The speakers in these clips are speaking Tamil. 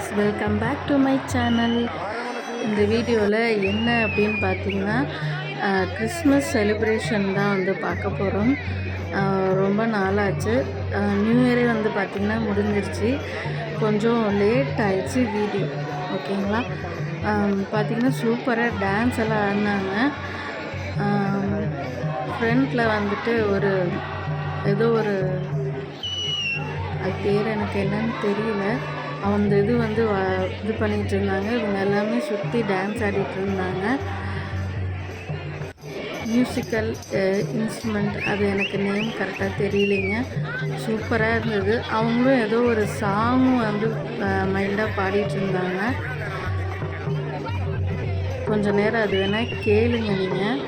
Friends, welcome back to my channel. இந்த வீடியோவில் என்ன அப்படின்னு பார்த்தீங்கன்னா, கிறிஸ்மஸ் செலிப்ரேஷன் தான் வந்து பார்க்க போகிறோம். ரொம்ப நாளாச்சு. நியூ இயரே வந்து பார்த்திங்கன்னா முடிஞ்சிருச்சு. கொஞ்சம் லேட் ஆயிடுச்சு வீடியோ, ஓகேங்களா? பார்த்திங்கன்னா சூப்பராக டான்ஸ் எல்லாம் ஆடினாங்க. ஃப்ரண்ட்டில் வந்துட்டு ஏதோ ஒரு அது பேர் எனக்கு என்னன்னு தெரியல, அந்த இது வந்து இது பண்ணிகிட்டு இருந்தாங்க. இவங்க எல்லாமே சுற்றி டான்ஸ் ஆடிட்டு இருந்தாங்க. மியூசிக்கல் இன்ஸ்ட்ருமெண்ட், அது எனக்கு நேம் கரெக்டாக தெரியலைங்க. சூப்பராக இருந்தது. அவங்களும் ஏதோ ஒரு சாங்கும் வந்து மைல்டாக பாடிட்டு இருந்தாங்க. கொஞ்சம் நேரம் அது வேணால் கேளுங்க நீங்கள்.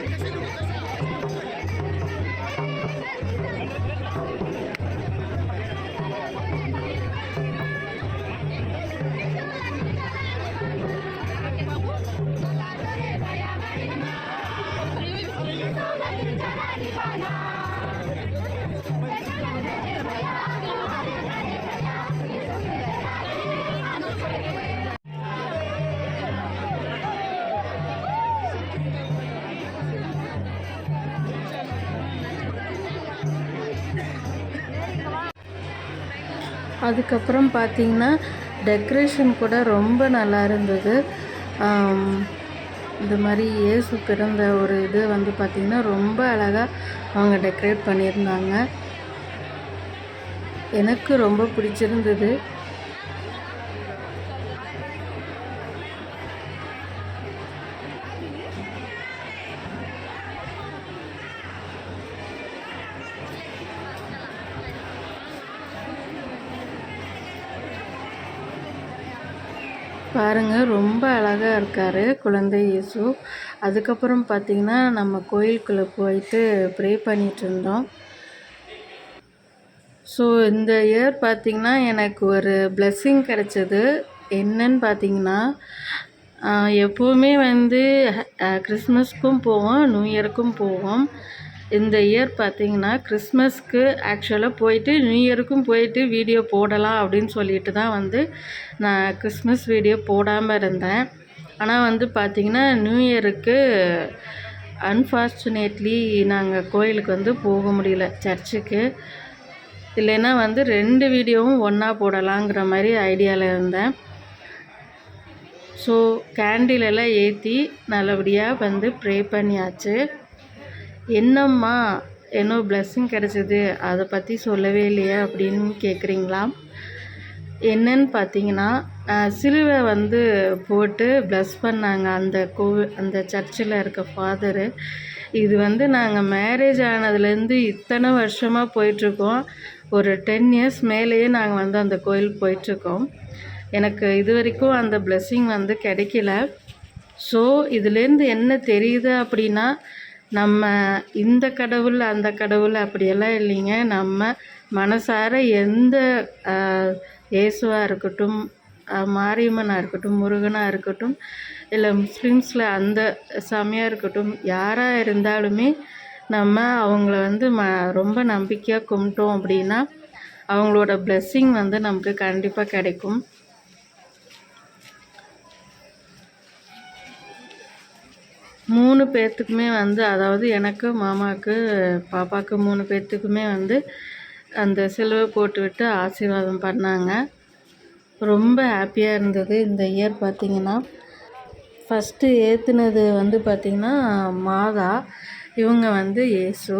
அதுக்கப்புறம் பார்த்திங்கன்னா டெக்கரேஷன் கூட ரொம்ப நல்லா இருந்தது. இந்த மாதிரி இயேசு பிறந்த ஒரு இது வந்து பார்த்திங்கன்னா ரொம்ப அழகாக அவங்க டெக்கரேட் பண்ணியிருந்தாங்க. எனக்கு ரொம்ப பிடிச்சிருந்தது. பாருங்கள், ரொம்ப அழகாக இருக்கார் குழந்தை இயேசு. அதுக்கப்புறம் பார்த்திங்கன்னா நம்ம கோயிலுக்குள்ளே போயிட்டு ப்ரே பண்ணிகிட்டு இருந்தோம். ஸோ இந்த இயர் பார்த்திங்கன்னா எனக்கு ஒரு பிளெஸ்ஸிங் கிடச்சிது. என்னன்னு பார்த்திங்கன்னா, எப்போவுமே வந்து கிறிஸ்மஸ்க்கும் போவோம், நியூ இயருக்கும் போவோம். இந்த இயர் பார்த்திங்கன்னா கிறிஸ்மஸ்க்கு ஆக்சுவலாக போயிட்டு நியூ இயருக்கும் போயிட்டு வீடியோ போடலாம் அப்படின்னு சொல்லிட்டு தான் வந்து நான் கிறிஸ்மஸ் வீடியோ போடாமல் இருந்தேன். ஆனால் வந்து பார்த்திங்கன்னா நியூ இயருக்கு அன்ஃபார்ச்சுனேட்லி நாங்கள் கோயிலுக்கு வந்து போக முடியல, சர்ச்சுக்கு. இல்லைன்னா வந்து 2 வீடியோவும் ஒன்றா போடலாங்கிற மாதிரி ஐடியாவில் இருந்தேன். ஸோ கேண்டில் எல்லாம் ஏற்றி நல்லபடியாக வந்து ப்ரே பண்ணியாச்சு. என்னம்மா என்ன பிளெஸ்ஸிங் கிடச்சிது, அதை பற்றி சொல்லவே இல்லையா அப்படின்னு கேட்குறீங்களா? என்னன்னு பார்த்தீங்கன்னா, சிலுவை வந்து போட்டு ப்ளஸ் பண்ணாங்க அந்த சர்ச்சில் இருக்க ஃபாதரு. இது வந்து நாங்கள் மேரேஜ் ஆனதுலேருந்து இத்தனை வருஷமாக போயிட்டுருக்கோம். ஒரு 10 இயர்ஸ் மேலேயே நாங்கள் வந்து அந்த கோயில் போயிட்டுருக்கோம். எனக்கு இது வரைக்கும் அந்த பிளெஸ்ஸிங் வந்து கிடைக்கல. ஸோ இதுலேருந்து என்ன தெரியுது அப்படின்னா, நம்ம இந்த கடவுள் அந்த கடவுள் அப்படியெல்லாம் இல்லைங்க. நம்ம மனசார எந்த இயேசுவாக இருக்கட்டும், மாரியம்மனாக இருக்கட்டும், முருகனாக இருக்கட்டும், இல்லை முஸ்லீம்ஸில் அந்த சாமியாக இருக்கட்டும், யாராக இருந்தாலுமே நம்ம அவங்கள வந்து ரொம்ப நம்பிக்கையாக கும்பிட்டோம் அப்படின்னா அவங்களோட பிளெஸ்ஸிங் வந்து நமக்கு கண்டிப்பாக கிடைக்கும். மூணு பேர்த்துக்குமே வந்து, அதாவது எனக்கு, மாமாவுக்கு, பாப்பாவுக்கு 3 பேர்த்துக்குமே வந்து அந்த சிலுவை போட்டுவிட்டு ஆசீர்வாதம் பண்ணாங்க. ரொம்ப ஹாப்பியாக இருந்தது. இந்த இயர் பார்த்திங்கன்னா ஃபஸ்ட்டு ஏற்றுனது வந்து பார்த்திங்கன்னா மாதா, இவங்க வந்து இயேசு.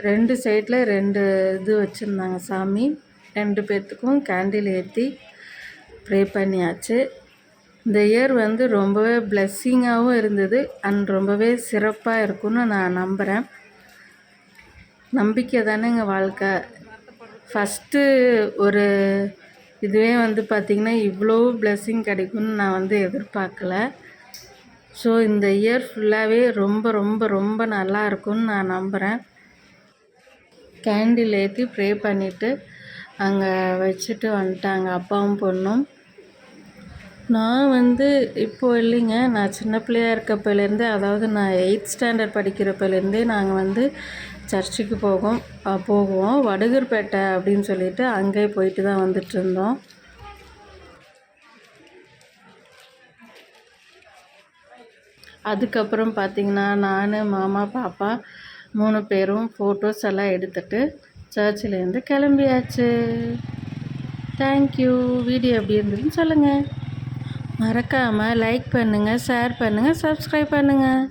2 சைடில் 2 இது வச்சுருந்தாங்க சாமி. 2 பேர்த்துக்கும் கேண்டில் ஏற்றி ப்ரே பண்ணியாச்சு. இந்த இயர் வந்து ரொம்பவே பிளெஸ்ஸிங்காகவும் இருந்தது அண்ட் ரொம்பவே சிறப்பாக இருக்கும்னு நான் நம்புகிறேன். நம்பிக்கை தானேங்க வாழ்க்கை. ஃபஸ்ட்டு ஒரு இதுவே வந்து பார்த்திங்கன்னா இவ்வளோ பிளெஸ்ஸிங் கிடைக்கும்னு நான் வந்து எதிர்பார்க்கல. ஸோ இந்த இயர் ஃபுல்லாகவே ரொம்ப ரொம்ப ரொம்ப நல்லா இருக்கும்னு நான் நம்புகிறேன். கேண்டில் ஏற்றி ப்ரே பண்ணிவிட்டு அங்கே வச்சுட்டு வந்துட்டாங்க அப்பாவும் பொண்ணும். நான் வந்து இப்போது இல்லைங்க, நான் சின்ன பிள்ளையாக இருக்கப்போலேருந்தே, அதாவது நான் 8th ஸ்டாண்டர்ட் படிக்கிறப்போலேருந்தே நாங்கள் வந்து சர்ச்சுக்கு போவோம். வடுகர்பேட்டை அப்படின்னு சொல்லிட்டு அங்கே போயிட்டு தான் வந்துட்டுருந்தோம். அதுக்கப்புறம் பார்த்திங்கன்னா நான், மாமா, பாப்பா 3 பேரும் ஃபோட்டோஸ் எல்லாம் எடுத்துகிட்டு சர்ச்சிலேருந்து கிளம்பியாச்சு. தேங்க்யூ. வீடியோ எப்படி இருந்ததுன்னு சொல்லுங்கள். மறக்காமல் லைக் பண்ணுங்கள், ஷேர் பண்ணுங்கள், சப்ஸ்கிரைப் பண்ணுங்கள்.